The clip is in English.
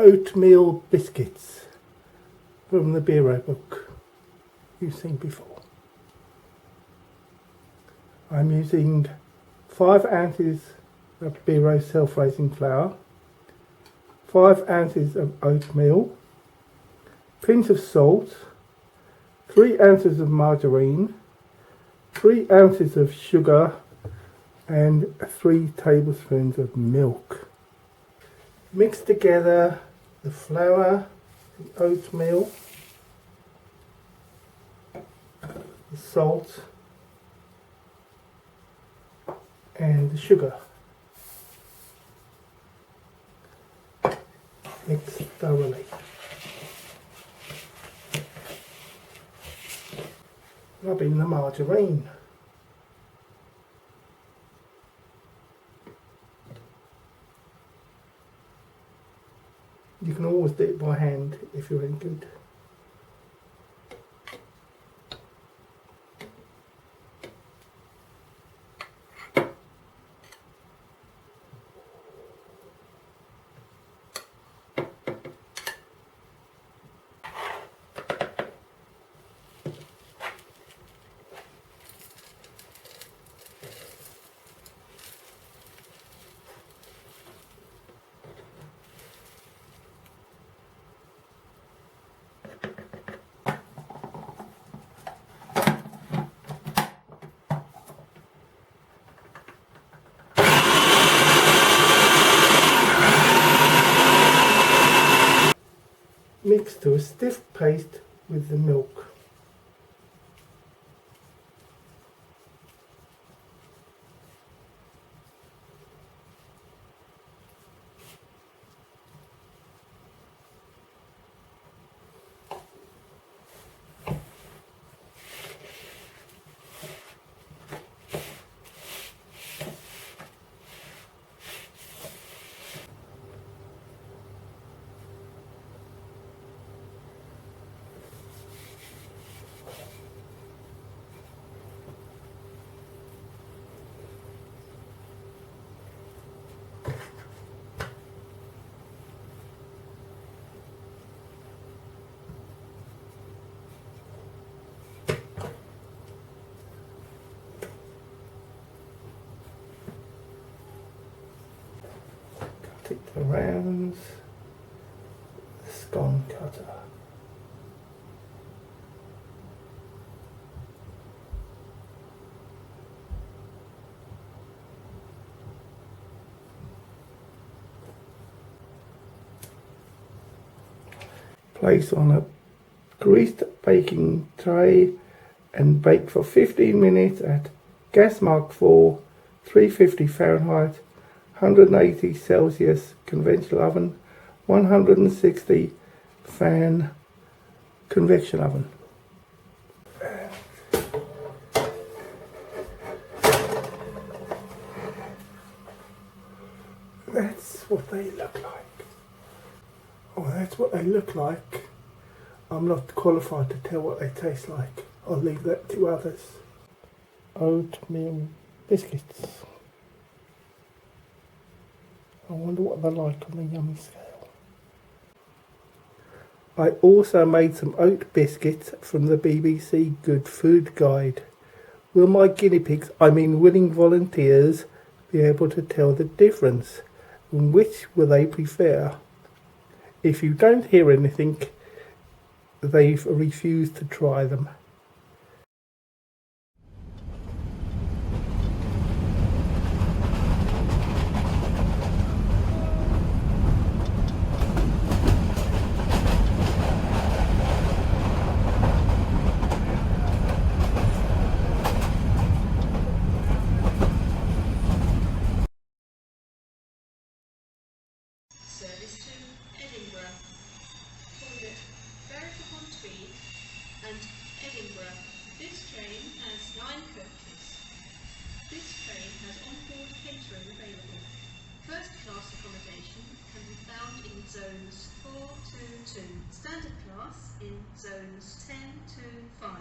Oatmeal Biscuits from the Bureau book you've seen before. I'm using 5 ounces of Bureau self-raising flour, 5 ounces of oatmeal, pinch of salt, 3 ounces of margarine, 3 ounces of sugar and 3 tablespoons of milk. Mix together the flour, the oatmeal, the salt and the sugar. Mix thoroughly. Rub in the margarine. You can always do it by hand if you're any good. Mix to a stiff paste with the milk. Take the rounds, the scone cutter. Place on a greased baking tray and bake for 15 minutes at gas mark 4, 350 Fahrenheit, 180 Celsius conventional oven, 160 fan convection oven. That's what they look like. Oh, that's what they look like. I'm not qualified to tell what they taste like. I'll leave that to others. Oatmeal biscuits. I wonder what they're like on the yummy scale. I also made some oat biscuits from the BBC Good Food Guide. Will my guinea pigs, I mean willing volunteers, be able to tell the difference? And which will they prefer? If you don't hear anything, they've refused to try them. Service to Edinburgh, Talbot, Berwick-upon-Tweed and Edinburgh. This train has 9 coaches. This train has on-board catering available. First class accommodation can be found in zones 4 to 2, standard class in zones 10 to 5.